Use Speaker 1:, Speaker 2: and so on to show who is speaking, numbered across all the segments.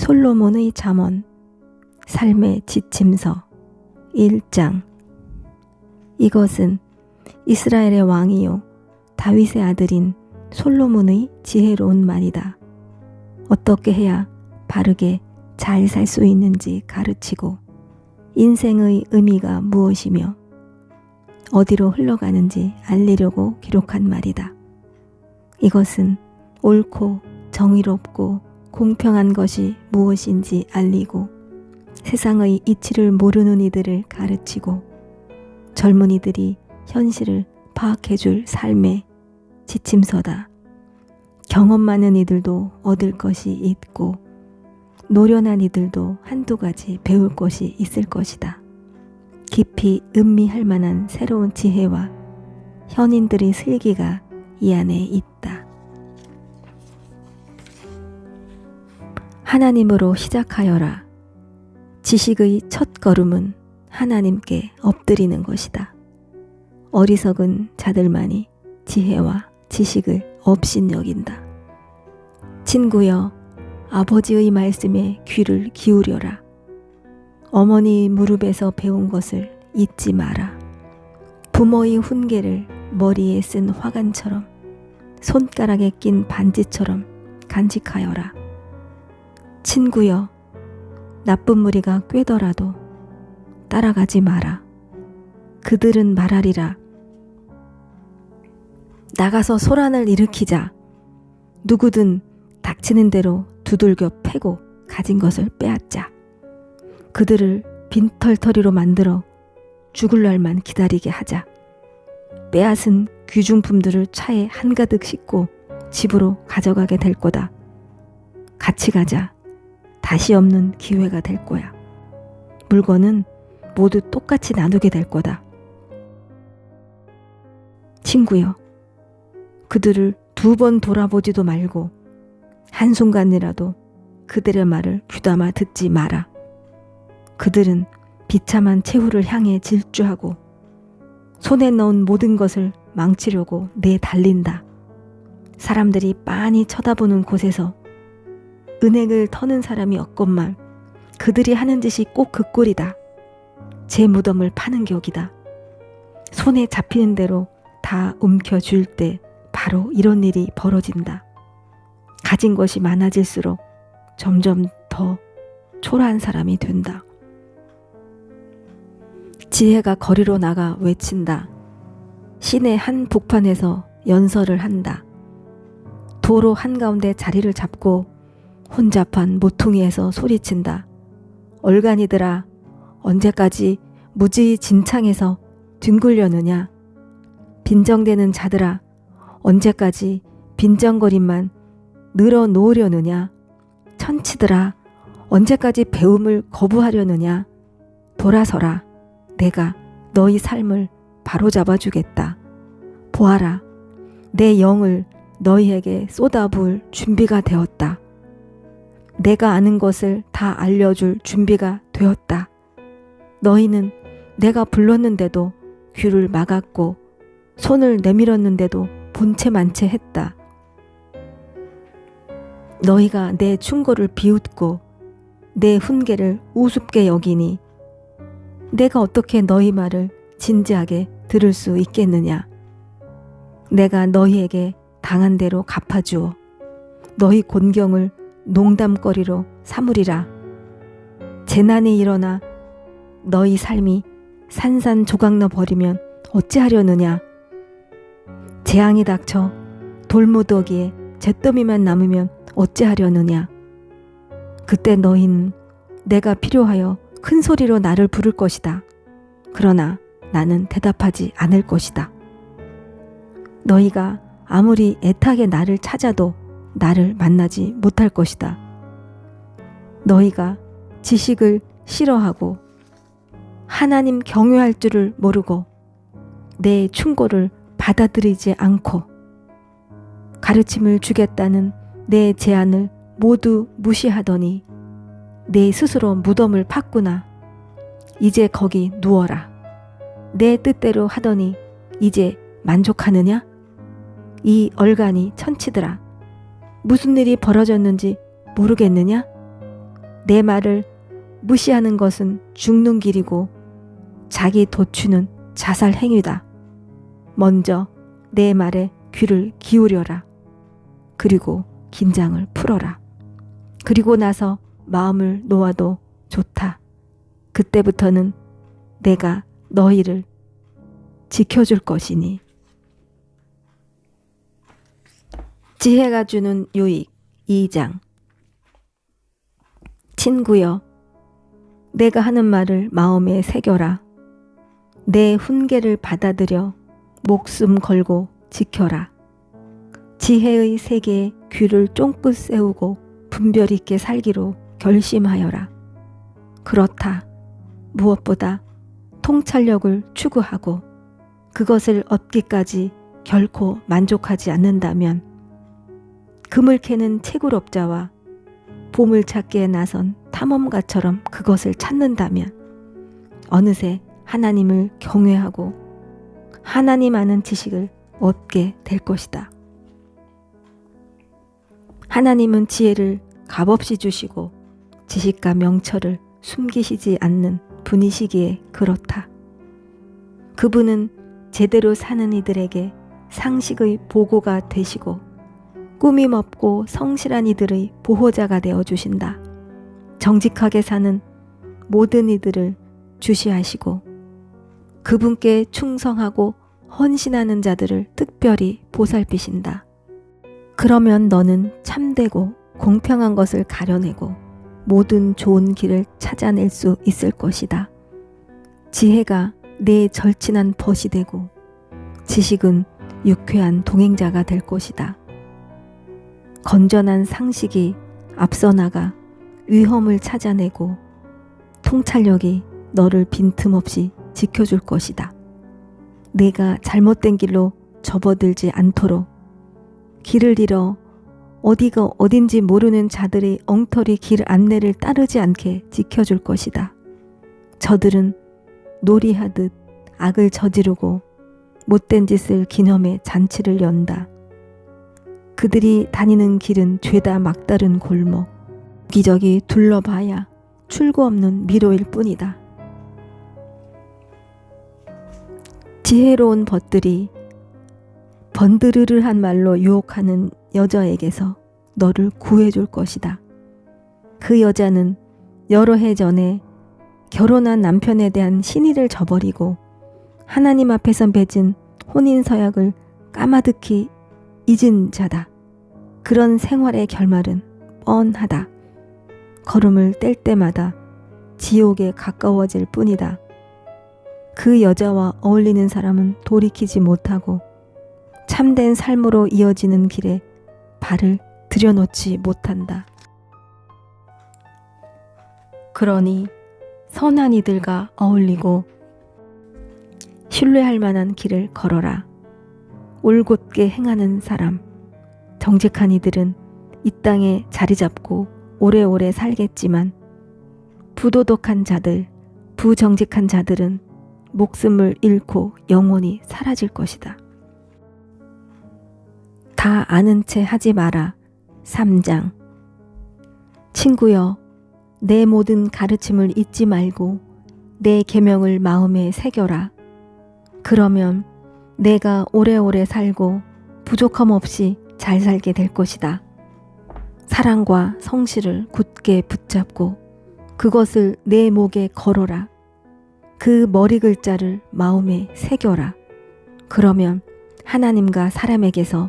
Speaker 1: 솔로몬의 잠언 삶의 지침서 1장. 이것은 이스라엘의 왕이요 다윗의 아들인 솔로몬의 지혜로운 말이다. 어떻게 해야 바르게 잘 살 수 있는지 가르치고 인생의 의미가 무엇이며 어디로 흘러가는지 알리려고 기록한 말이다. 이것은 옳고 정의롭고 공평한 것이 무엇인지 알리고 세상의 이치를 모르는 이들을 가르치고 젊은이들이 현실을 파악해줄 삶의 지침서다. 경험 많은 이들도 얻을 것이 있고 노련한 이들도 한두 가지 배울 것이 있을 것이다. 깊이 음미할 만한 새로운 지혜와 현인들의 슬기가 이 안에 있다. 하나님으로 시작하여라. 지식의 첫 걸음은 하나님께 엎드리는 것이다. 어리석은 자들만이 지혜와 지식을 업신여긴다. 친구여, 아버지의 말씀에 귀를 기울여라. 어머니 무릎에서 배운 것을 잊지 마라. 부모의 훈계를 머리에 쓴 화관처럼 손가락에 낀 반지처럼 간직하여라. 친구여, 나쁜 무리가 꾀더라도 따라가지 마라. 그들은 말하리라. 나가서 소란을 일으키자. 누구든 닥치는 대로 두들겨 패고 가진 것을 빼앗자. 그들을 빈털터리로 만들어 죽을 날만 기다리게 하자. 빼앗은 귀중품들을 차에 한가득 싣고 집으로 가져가게 될 거다. 같이 가자. 다시 없는 기회가 될 거야. 물건은 모두 똑같이 나누게 될 거다. 친구여, 그들을 2번 돌아보지도 말고 한순간이라도 그들의 말을 귀담아 듣지 마라. 그들은 비참한 최후를 향해 질주하고 손에 넣은 모든 것을 망치려고 내달린다. 사람들이 빤히 쳐다보는 곳에서 은행을 터는 사람이 없건만 그들이 하는 짓이 꼭 그 꼴이다. 제 무덤을 파는 격이다. 손에 잡히는 대로 다 움켜쥘 때 바로 이런 일이 벌어진다. 가진 것이 많아질수록 점점 더 초라한 사람이 된다. 지혜가 거리로 나가 외친다. 시내 한 복판에서 연설을 한다. 도로 한가운데 자리를 잡고 혼잡한 모퉁이에서 소리친다. 얼간이들아, 언제까지 무지히 진창에서 뒹굴려느냐? 빈정대는 자들아, 언제까지 빈정거림만 늘어놓으려느냐? 천치들아, 언제까지 배움을 거부하려느냐? 돌아서라. 내가 너희 삶을 바로잡아 주겠다. 보아라, 내 영을 너희에게 쏟아부을 준비가 되었다. 내가 아는 것을 다 알려줄 준비가 되었다. 너희는 내가 불렀는데도 귀를 막았고 손을 내밀었는데도 본체만체 했다. 너희가 내 충고를 비웃고 내 훈계를 우습게 여기니 내가 어떻게 너희 말을 진지하게 들을 수 있겠느냐? 내가 너희에게 당한 대로 갚아주어 너희 곤경을 농담거리로 삼으리라. 재난이 일어나 너희 삶이 산산조각나 버리면 어찌하려느냐? 재앙이 닥쳐 돌무더기에 잿더미만 남으면 어찌하려느냐? 그때 너희는 내가 필요하여 큰 소리로 나를 부를 것이다. 그러나 나는 대답하지 않을 것이다. 너희가 아무리 애타게 나를 찾아도 나를 만나지 못할 것이다. 너희가 지식을 싫어하고 하나님 경외할 줄을 모르고 내 충고를 받아들이지 않고 가르침을 주겠다는 내 제안을 모두 무시하더니 내 스스로 무덤을 팠구나. 이제 거기 누워라. 내 뜻대로 하더니 이제 만족하느냐? 이 얼간이 천치들아, 무슨 일이 벌어졌는지 모르겠느냐? 내 말을 무시하는 것은 죽는 길이고 자기 도취는 자살 행위다. 먼저 내 말에 귀를 기울여라. 그리고 긴장을 풀어라. 그리고 나서 마음을 놓아도 좋다. 그때부터는 내가 너희를 지켜줄 것이니. 지혜가 주는 유익 2장. 친구여, 내가 하는 말을 마음에 새겨라. 내 훈계를 받아들여 목숨 걸고 지켜라. 지혜의 세계에 귀를 쫑긋 세우고 분별 있게 살기로 결심하여라. 그렇다. 무엇보다 통찰력을 추구하고 그것을 얻기까지 결코 만족하지 않는다면 금을 캐는 채굴업자와 보물찾기에 나선 탐험가처럼 그것을 찾는다면 어느새 하나님을 경외하고 하나님 아는 지식을 얻게 될 것이다. 하나님은 지혜를 값없이 주시고 지식과 명철을 숨기시지 않는 분이시기에 그렇다. 그분은 제대로 사는 이들에게 상식의 보고가 되시고 꾸밈 없고 성실한 이들의 보호자가 되어 주신다. 정직하게 사는 모든 이들을 주시하시고 그분께 충성하고 헌신하는 자들을 특별히 보살피신다. 그러면 너는 참되고 공평한 것을 가려내고 모든 좋은 길을 찾아낼 수 있을 것이다. 지혜가 내 절친한 벗이 되고 지식은 유쾌한 동행자가 될 것이다. 건전한 상식이 앞서 나가 위험을 찾아내고 통찰력이 너를 빈틈없이 지켜줄 것이다. 내가 잘못된 길로 접어들지 않도록 길을 잃어 어디가 어딘지 모르는 자들의 엉터리 길 안내를 따르지 않게 지켜줄 것이다. 저들은 놀이하듯 악을 저지르고 못된 짓을 기념해 잔치를 연다. 그들이 다니는 길은 죄다 막다른 골목, 기저귀 둘러봐야 출구 없는 미로일 뿐이다. 지혜로운 벗들이 번드르르한 말로 유혹하는 여자에게서 너를 구해줄 것이다. 그 여자는 여러 해 전에 결혼한 남편에 대한 신의를 저버리고 하나님 앞에서 맺은 혼인서약을 까마득히 잊은 자다. 그런 생활의 결말은 뻔하다. 걸음을 뗄 때마다 지옥에 가까워질 뿐이다. 그 여자와 어울리는 사람은 돌이키지 못하고 참된 삶으로 이어지는 길에 발을 들여놓지 못한다. 그러니 선한 이들과 어울리고 신뢰할 만한 길을 걸어라. 올곧게 행하는 사람, 정직한 이들은 이 땅에 자리 잡고 오래오래 살겠지만 부도덕한 자들, 부정직한 자들은 목숨을 잃고 영원히 사라질 것이다. 다 아는 채 하지 마라. 3장. 친구여, 내 모든 가르침을 잊지 말고 내 계명을 마음에 새겨라. 그러면 내가 오래오래 살고 부족함 없이 잘 살게 될 것이다. 사랑과 성실을 굳게 붙잡고 그것을 내 목에 걸어라. 그 머리 글자를 마음에 새겨라. 그러면 하나님과 사람에게서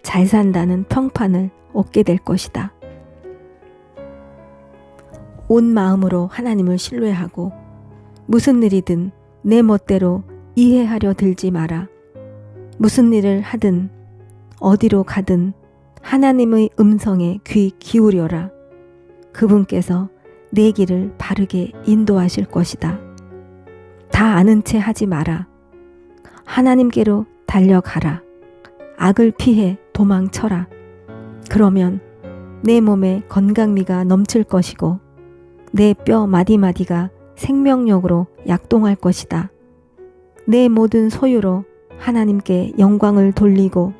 Speaker 1: 잘 산다는 평판을 얻게 될 것이다. 온 마음으로 하나님을 신뢰하고 무슨 일이든 내 멋대로 이해하려 들지 마라. 무슨 일을 하든 어디로 가든 하나님의 음성에 귀 기울여라. 그분께서 내 길을 바르게 인도하실 것이다. 다 아는 채 하지 마라. 하나님께로 달려가라. 악을 피해 도망쳐라. 그러면 내 몸에 건강미가 넘칠 것이고 내 뼈 마디마디가 생명력으로 약동할 것이다. 내 모든 소유로 하나님께 영광을 돌리고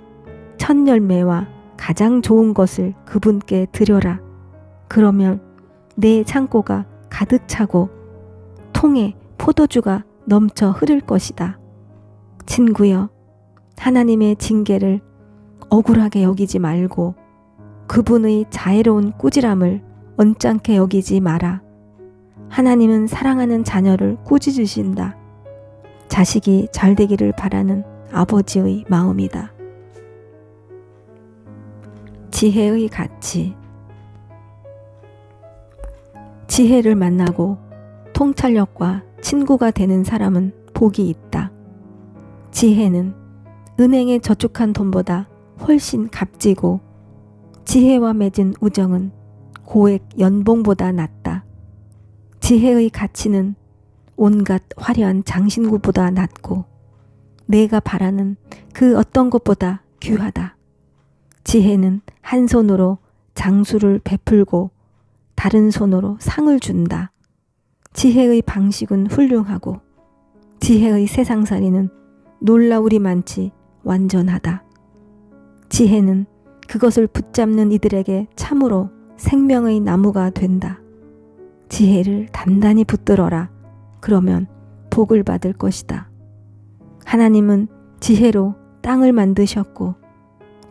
Speaker 1: 첫 열매와 가장 좋은 것을 그분께 드려라. 그러면 내 창고가 가득 차고 통에 포도주가 넘쳐 흐를 것이다. 친구여, 하나님의 징계를 억울하게 여기지 말고 그분의 자애로운 꾸지람을 언짢게 여기지 마라. 하나님은 사랑하는 자녀를 꾸짖으신다. 자식이 잘 되기를 바라는 아버지의 마음이다. 지혜의 가치. 지혜를 만나고 통찰력과 친구가 되는 사람은 복이 있다. 지혜는 은행에 저축한 돈보다 훨씬 값지고 지혜와 맺은 우정은 고액 연봉보다 낫다. 지혜의 가치는 온갖 화려한 장신구보다 낫고 내가 바라는 그 어떤 것보다 귀하다. 지혜는 한 손으로 장수를 베풀고 다른 손으로 상을 준다. 지혜의 방식은 훌륭하고 지혜의 세상살이는 놀라우리만치 완전하다. 지혜는 그것을 붙잡는 이들에게 참으로 생명의 나무가 된다. 지혜를 단단히 붙들어라. 그러면 복을 받을 것이다. 하나님은 지혜로 땅을 만드셨고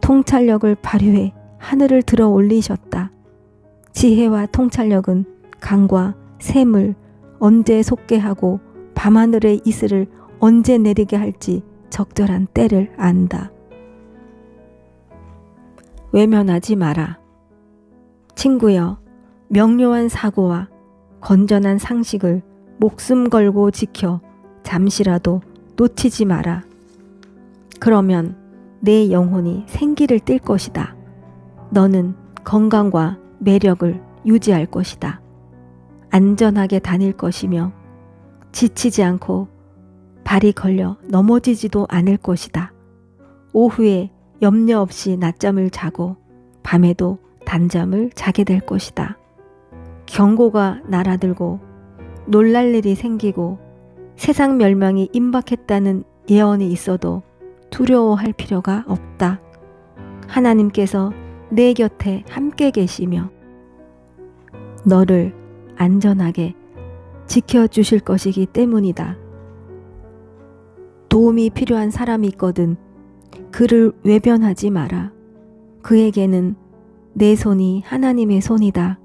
Speaker 1: 통찰력을 발휘해 하늘을 들어 올리셨다. 지혜와 통찰력은 강과 샘을 언제 솟게 하고 밤하늘의 이슬을 언제 내리게 할지 적절한 때를 안다. 외면하지 마라. 친구여, 명료한 사고와 건전한 상식을 목숨 걸고 지켜 잠시라도 놓치지 마라. 그러면 내 영혼이 생기를 띨 것이다. 너는 건강과 매력을 유지할 것이다. 안전하게 다닐 것이며 지치지 않고 발이 걸려 넘어지지도 않을 것이다. 오후에 염려 없이 낮잠을 자고 밤에도 단잠을 자게 될 것이다. 경고가 날아들고 놀랄 일이 생기고 세상 멸망이 임박했다는 예언이 있어도 두려워할 필요가 없다. 하나님께서 내 곁에 함께 계시며 너를 안전하게 지켜주실 것이기 때문이다. 도움이 필요한 사람이 있거든 그를 외면하지 마라. 그에게는 내 손이 하나님의 손이다.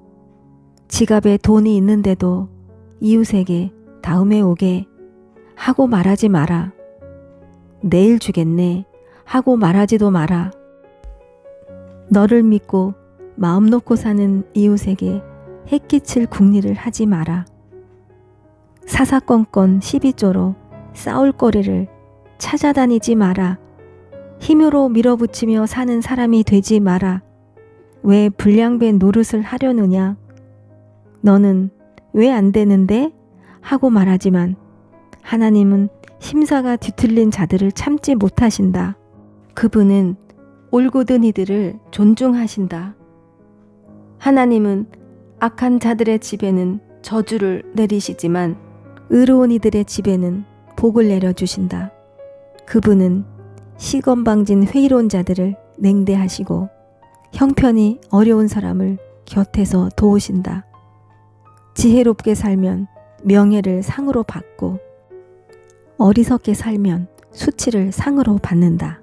Speaker 1: 지갑에 돈이 있는데도 이웃에게 다음에 오게 하고 말하지 마라. 내일 주겠네 하고 말하지도 마라. 너를 믿고 마음 놓고 사는 이웃에게 해끼칠 궁리를 하지 마라. 사사건건 시비조로 싸울 거리를 찾아다니지 마라. 힘으로 밀어붙이며 사는 사람이 되지 마라. 왜 불량배 노릇을 하려느냐? 너는 왜 안 되는데? 하고 말하지만 하나님은 심사가 뒤틀린 자들을 참지 못하신다. 그분은 올곧은 이들을 존중하신다. 하나님은 악한 자들의 집에는 저주를 내리시지만 의로운 이들의 집에는 복을 내려주신다. 그분은 시건방진 회의로운 자들을 냉대하시고 형편이 어려운 사람을 곁에서 도우신다. 지혜롭게 살면 명예를 상으로 받고 어리석게 살면 수치를 상으로 받는다.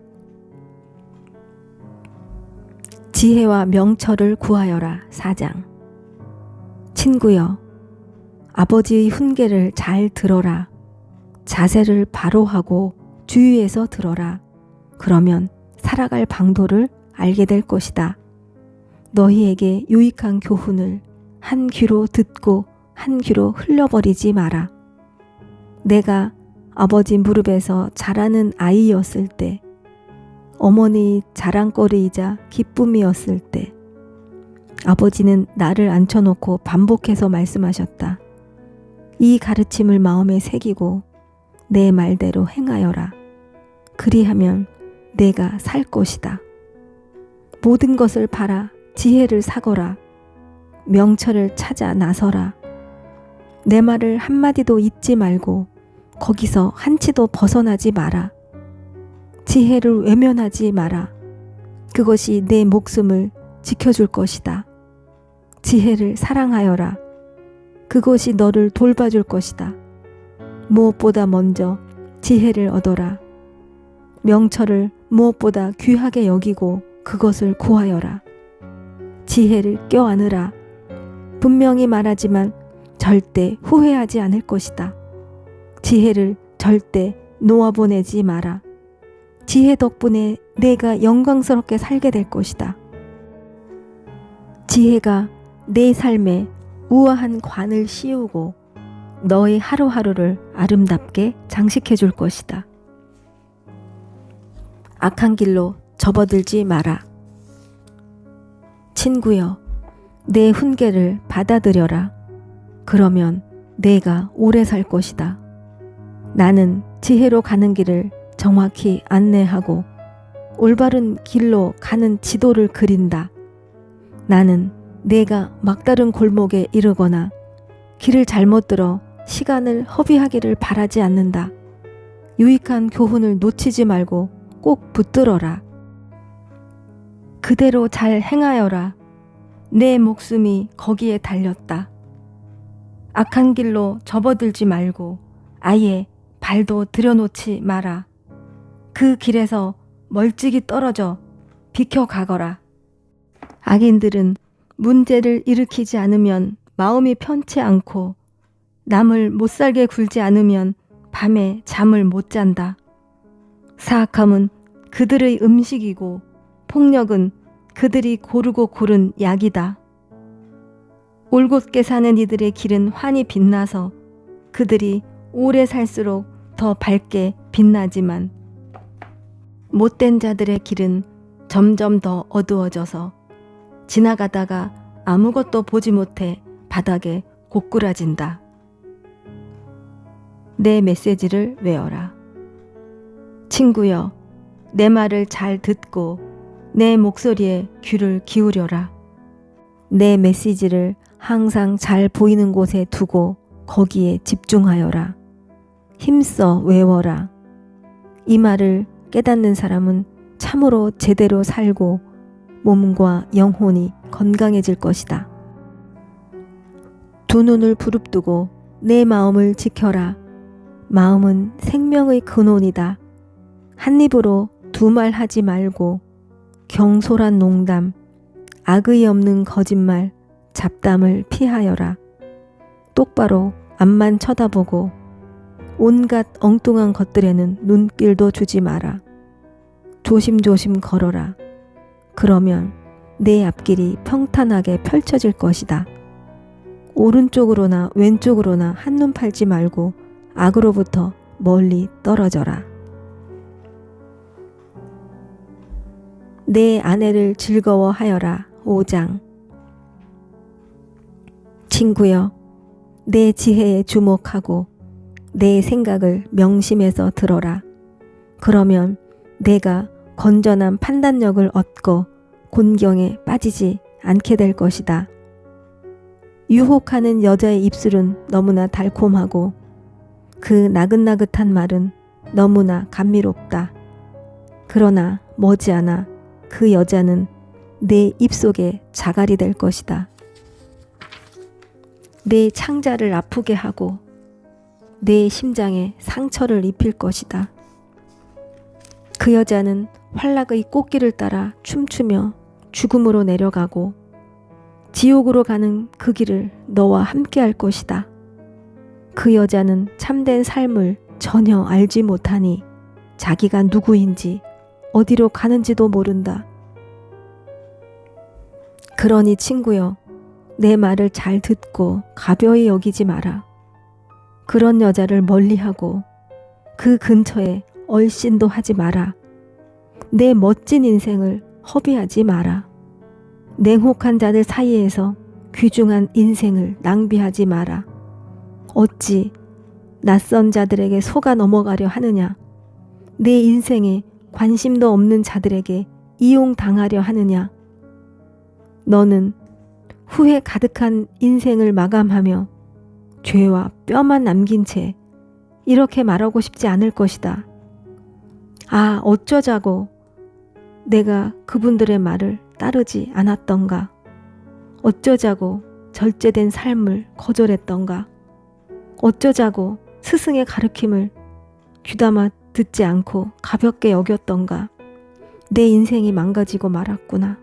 Speaker 1: 지혜와 명철을 구하여라. 4장. 친구여, 아버지의 훈계를 잘 들어라. 자세를 바로 하고 주의해서 들어라. 그러면 살아갈 방도를 알게 될 것이다. 너희에게 유익한 교훈을 한 귀로 듣고 한 귀로 흘려버리지 마라. 내가 아버지 무릎에서 자라는 아이였을 때, 어머니의 자랑거리이자 기쁨이었을 때, 아버지는 나를 앉혀놓고 반복해서 말씀하셨다. 이 가르침을 마음에 새기고 내 말대로 행하여라. 그리하면 내가 살 것이다. 모든 것을 팔아 지혜를 사거라. 명철을 찾아 나서라. 내 말을 한마디도 잊지 말고 거기서 한치도 벗어나지 마라. 지혜를 외면하지 마라. 그것이 내 목숨을 지켜줄 것이다. 지혜를 사랑하여라. 그것이 너를 돌봐줄 것이다. 무엇보다 먼저 지혜를 얻어라. 명철을 무엇보다 귀하게 여기고 그것을 구하여라. 지혜를 껴안으라. 분명히 말하지만 절대 후회하지 않을 것이다. 지혜를 절대 놓아보내지 마라. 지혜 덕분에 내가 영광스럽게 살게 될 것이다. 지혜가 내 삶에 우아한 관을 씌우고 너의 하루하루를 아름답게 장식해 줄 것이다. 악한 길로 접어들지 마라. 친구여, 내 훈계를 받아들여라. 그러면 내가 오래 살 것이다. 나는 지혜로 가는 길을 정확히 안내하고 올바른 길로 가는 지도를 그린다. 나는 내가 막다른 골목에 이르거나 길을 잘못 들어 시간을 허비하기를 바라지 않는다. 유익한 교훈을 놓치지 말고 꼭 붙들어라. 그대로 잘 행하여라. 내 목숨이 거기에 달렸다. 악한 길로 접어들지 말고 아예 발도 들여놓지 마라. 그 길에서 멀찍이 떨어져 비켜가거라. 악인들은 문제를 일으키지 않으면 마음이 편치 않고 남을 못살게 굴지 않으면 밤에 잠을 못 잔다. 사악함은 그들의 음식이고 폭력은 그들이 고르고 고른 약이다. 올곧게 사는 이들의 길은 환히 빛나서 그들이 오래 살수록 더 밝게 빛나지만 못된 자들의 길은 점점 더 어두워져서 지나가다가 아무것도 보지 못해 바닥에 고꾸라진다. 내 메시지를 외워라. 친구여, 내 말을 잘 듣고 내 목소리에 귀를 기울여라. 내 메시지를 항상 잘 보이는 곳에 두고 거기에 집중하여라. 힘써 외워라. 이 말을 깨닫는 사람은 참으로 제대로 살고 몸과 영혼이 건강해질 것이다. 두 눈을 부릅뜨고 내 마음을 지켜라. 마음은 생명의 근원이다. 한 입으로 두 말 하지 말고 경솔한 농담, 악의 없는 거짓말, 잡담을 피하여라. 똑바로 앞만 쳐다보고 온갖 엉뚱한 것들에는 눈길도 주지 마라. 조심조심 걸어라. 그러면 내 앞길이 평탄하게 펼쳐질 것이다. 오른쪽으로나 왼쪽으로나 한눈 팔지 말고 악으로부터 멀리 떨어져라. 내 아내를 즐거워하여라. 5장. 친구여, 내 지혜에 주목하고 내 생각을 명심해서 들어라. 그러면 내가 건전한 판단력을 얻고 곤경에 빠지지 않게 될 것이다. 유혹하는 여자의 입술은 너무나 달콤하고 그 나긋나긋한 말은 너무나 감미롭다. 그러나 머지않아 그 여자는 내 입속에 자갈이 될 것이다. 내 창자를 아프게 하고 내 심장에 상처를 입힐 것이다. 그 여자는 활락의 꽃길을 따라 춤추며 죽음으로 내려가고 지옥으로 가는 그 길을 너와 함께 할 것이다. 그 여자는 참된 삶을 전혀 알지 못하니 자기가 누구인지 어디로 가는지도 모른다. 그러니 친구여, 내 말을 잘 듣고 가벼이 여기지 마라. 그런 여자를 멀리하고 그 근처에 얼씬도 하지 마라. 내 멋진 인생을 허비하지 마라. 냉혹한 자들 사이에서 귀중한 인생을 낭비하지 마라. 어찌 낯선 자들에게 속아 넘어가려 하느냐? 내 인생에 관심도 없는 자들에게 이용당하려 하느냐? 너는 후회 가득한 인생을 마감하며 죄와 뼈만 남긴 채 이렇게 말하고 싶지 않을 것이다. 아, 어쩌자고 내가 그분들의 말을 따르지 않았던가? 어쩌자고 절제된 삶을 거절했던가? 어쩌자고 스승의 가르침을 귀담아 듣지 않고 가볍게 여겼던가? 내 인생이 망가지고 말았구나.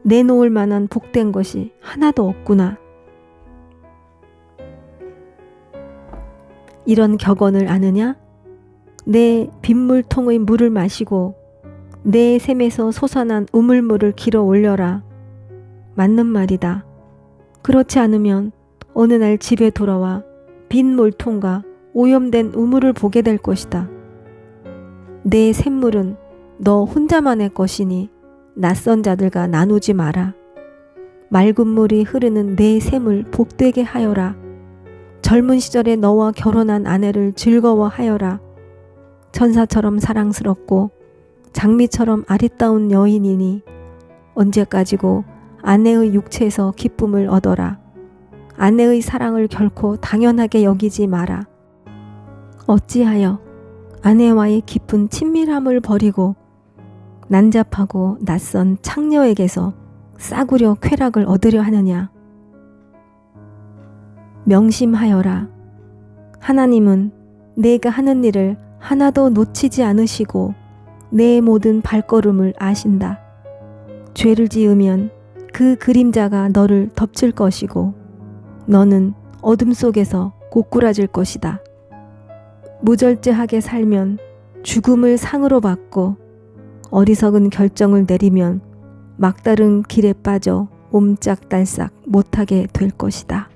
Speaker 1: 내놓을 만한 복된 것이 하나도 없구나. 이런 격언을 아느냐? 내 빗물통의 물을 마시고 내 샘에서 솟아난 우물물을 길어 올려라. 맞는 말이다. 그렇지 않으면 어느 날 집에 돌아와 빈 물통과 오염된 우물을 보게 될 것이다. 내 샘물은 너 혼자만의 것이니 낯선 자들과 나누지 마라. 맑은 물이 흐르는 내 샘을 복되게 하여라. 젊은 시절에 너와 결혼한 아내를 즐거워하여라. 천사처럼 사랑스럽고 장미처럼 아리따운 여인이니 언제까지고 아내의 육체에서 기쁨을 얻어라. 아내의 사랑을 결코 당연하게 여기지 마라. 어찌하여 아내와의 깊은 친밀함을 버리고 난잡하고 낯선 창녀에게서 싸구려 쾌락을 얻으려 하느냐. 명심하여라. 하나님은 내가 하는 일을 하나도 놓치지 않으시고 내 모든 발걸음을 아신다. 죄를 지으면 그 그림자가 너를 덮칠 것이고 너는 어둠 속에서 고꾸라질 것이다. 무절제하게 살면 죽음을 상으로 받고 어리석은 결정을 내리면 막다른 길에 빠져 옴짝달싹 못하게 될 것이다.